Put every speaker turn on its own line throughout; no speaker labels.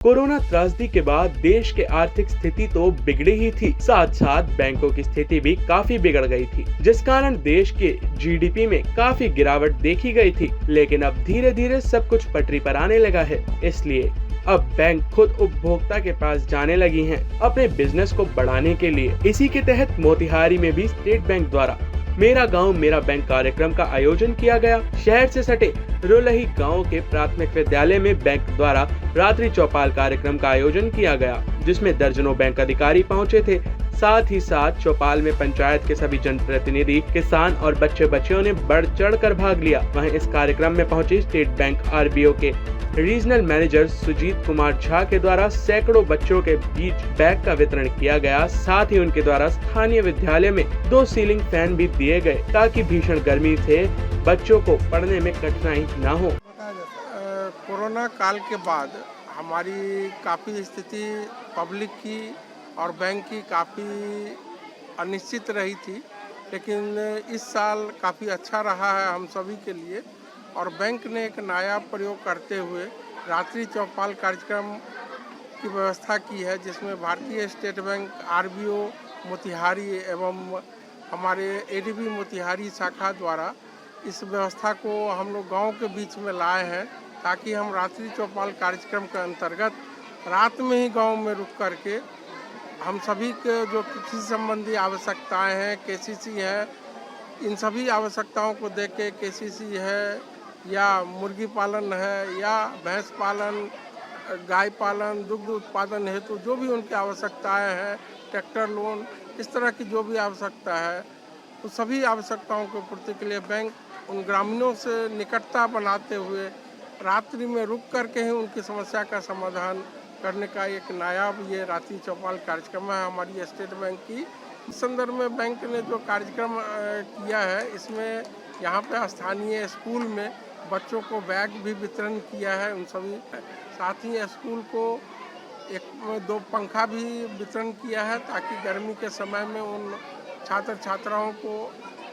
Corona त्रासदी के बाद देश की आर्थिक स्थिति तो बिगड़ी ही थी, साथ साथ बैंकों की स्थिति भी काफी बिगड़ गई थी, जिस कारण देश के जीडीपी में काफी गिरावट देखी गई थी। लेकिन अब धीरे धीरे सब कुछ पटरी पर आने लगा है, इसलिए अब बैंक खुद उपभोक्ता के पास जाने लगी हैं अपने बिजनेस को बढ़ाने के लिए। इसी के तहत मोतिहारी में भी स्टेट बैंक द्वारा मेरा गांव मेरा बैंक कार्यक्रम का आयोजन किया गया। शहर से सटे रोलही गांव के प्राथमिक विद्यालय में बैंक द्वारा रात्रि चौपाल कार्यक्रम का आयोजन किया गया, जिसमें दर्जनों बैंक अधिकारी पहुंचे थे। साथ ही साथ चौपाल में पंचायत के सभी जनप्रतिनिधि, किसान और बच्चियों ने बढ़ चढ़कर भाग लिया। वहीं इस कार्यक्रम में पहुंचे स्टेट बैंक आरबीओ के रीजनल मैनेजर सुजीत कुमार झा के द्वारा सैकड़ों बच्चों के बीच बैग का वितरण किया गया। साथ ही उनके द्वारा स्थानीय विद्यालय में 2 सीलिंग फैन भी दिए गए, ताकि भीषण गर्मी से बच्चों को पढ़ने में कठिनाई न हो।
कोरोना काल के बाद हमारी काफ़ी स्थिति पब्लिक की और बैंक की काफ़ी अनिश्चित रही थी, लेकिन इस साल काफ़ी अच्छा रहा है हम सभी के लिए। और बैंक ने एक नया प्रयोग करते हुए रात्रि चौपाल कार्यक्रम की व्यवस्था की है, जिसमें भारतीय स्टेट बैंक आरबीओ मोतिहारी एवं हमारे एडीबी मोतिहारी शाखा द्वारा इस व्यवस्था को हम लोग गांव के बीच में लाए हैं, ताकि हम रात्रि चौपाल कार्यक्रम के अंतर्गत रात में ही गांव में रुक करके हम सभी के जो कृषि संबंधी आवश्यकताएं हैं, केसीसी है, इन सभी आवश्यकताओं को देख के केसीसी है या मुर्गी पालन है या भैंस पालन, गाय पालन, दुग्ध उत्पादन हेतु जो भी उनकी आवश्यकताएं हैं, ट्रैक्टर लोन, इस तरह की जो भी आवश्यकता है, तो सभी आवश्यकताओं की पूर्ति के लिए बैंक उन ग्रामीणों से निकटता बनाते हुए रात्रि में रुक करके ही उनकी समस्या का समाधान करने का एक नायाब ये रात्रि चौपाल कार्यक्रम है हमारी स्टेट बैंक की। इस संदर्भ में बैंक ने जो कार्यक्रम किया है, इसमें यहाँ पे स्थानीय स्कूल में बच्चों को बैग भी वितरण किया है उन सभी। साथ ही स्कूल को 1-2 पंखा भी वितरण किया है, ताकि गर्मी के समय में उन छात्र छात्राओं को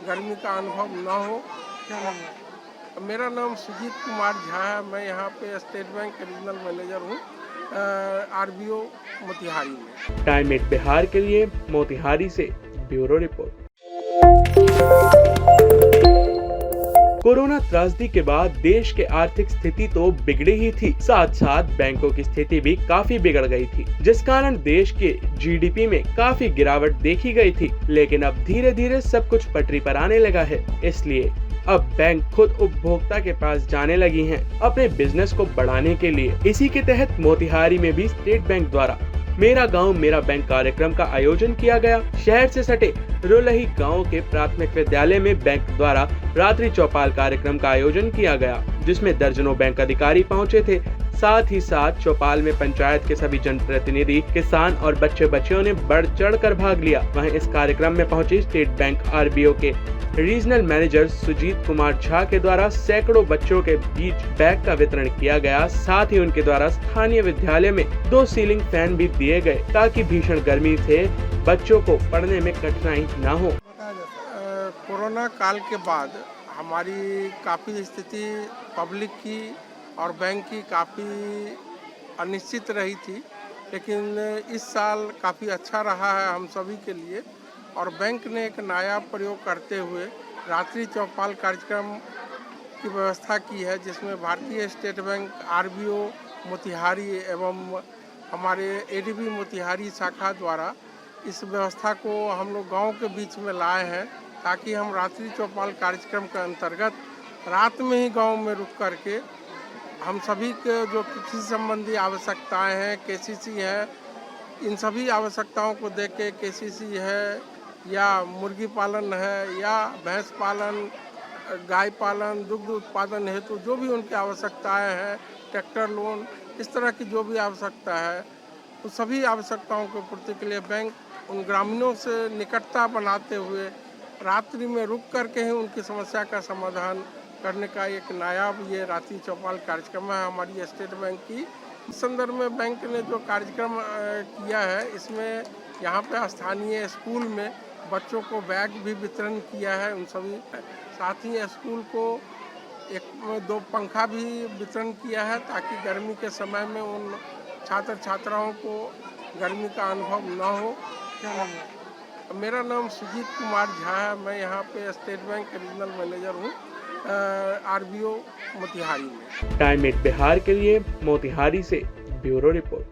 गर्मी का अनुभव न हो। क्या नाम है? मेरा नाम सुजीत कुमार झा है। मैं यहाँ पे स्टेट बैंक रीजनल मैनेजर हूँ आरबीओ मोतिहारी में।
टाइम एट बिहार के लिए मोतिहारी से ब्यूरो रिपोर्ट। कोरोना त्रासदी के बाद देश की आर्थिक स्थिति तो बिगड़ी ही थी, साथ साथ बैंकों की स्थिति भी काफी बिगड़ गई थी, जिस कारण देश के जीडीपी में काफी गिरावट देखी गई थी। लेकिन अब धीरे धीरे सब कुछ पटरी पर आने लगा है, इसलिए अब बैंक खुद उपभोक्ता के पास जाने लगी हैं अपने बिजनेस को बढ़ाने के लिए। इसी के तहत मोतिहारी में भी स्टेट बैंक द्वारा मेरा गांव मेरा बैंक कार्यक्रम का आयोजन किया गया। शहर से सटे रोलही गांव के प्राथमिक विद्यालय में बैंक द्वारा रात्रि चौपाल कार्यक्रम का आयोजन किया गया, जिसमें दर्जनों बैंक अधिकारी पहुंचे थे। साथ ही साथ चौपाल में पंचायत के सभी जनप्रतिनिधि, किसान और बच्चियों ने बढ़ चढ़कर भाग लिया। वहीं इस कार्यक्रम में पहुंचे स्टेट बैंक आरबीओ के रीजनल मैनेजर सुजीत कुमार झा के द्वारा सैकड़ों बच्चों के बीच बैग का वितरण किया गया। साथ ही उनके द्वारा स्थानीय विद्यालय में 2 सीलिंग फैन भी दिए गए, ताकि भीषण गर्मी से बच्चों को पढ़ने में कठिनाई न हो।
कोरोना काल के बाद हमारी काफ़ी स्थिति पब्लिक की और बैंक की काफ़ी अनिश्चित रही थी, लेकिन इस साल काफ़ी अच्छा रहा है हम सभी के लिए। और बैंक ने एक नया प्रयोग करते हुए रात्रि चौपाल कार्यक्रम की व्यवस्था की है, जिसमें भारतीय स्टेट बैंक आरबीओ मोतिहारी एवं हमारे एडीबी मोतिहारी शाखा द्वारा इस व्यवस्था को हम लोग गांव के बीच में लाए हैं, ताकि हम रात्रि चौपाल कार्यक्रम के अंतर्गत रात में ही गांव में रुक करके हम सभी के जो कृषि संबंधी आवश्यकताएं हैं, केसीसी है, इन सभी आवश्यकताओं को देख के केसीसी है या मुर्गी पालन है या भैंस पालन, गाय पालन, दुग्ध उत्पादन हेतु जो भी उनकी आवश्यकताएं हैं, ट्रैक्टर लोन, इस तरह की जो भी आवश्यकता है, तो सभी आवश्यकताओं की पूर्ति के लिए बैंक उन ग्रामीणों से निकटता बनाते हुए रात्रि में रुक करके ही उनकी समस्या का समाधान करने का एक नायाब ये रात्रि चौपाल कार्यक्रम है हमारी स्टेट बैंक की। इस संदर्भ में बैंक ने जो कार्यक्रम किया है, इसमें यहाँ पे स्थानीय स्कूल में बच्चों को बैग भी वितरण किया है उन सभी। साथ ही स्कूल को 1-2 पंखा भी वितरण किया है, ताकि गर्मी के समय में उन छात्र छात्राओं को गर्मी का अनुभव न हो।
क्या नाम है?
मेरा नाम सुजीत कुमार झा है। मैं यहाँ पे स्टेट बैंक रीजनल मैनेजर हूँ, आरबीओ मोतिहारी में।
टाइम एट बिहार के लिए मोतिहारी से ब्यूरो रिपोर्ट।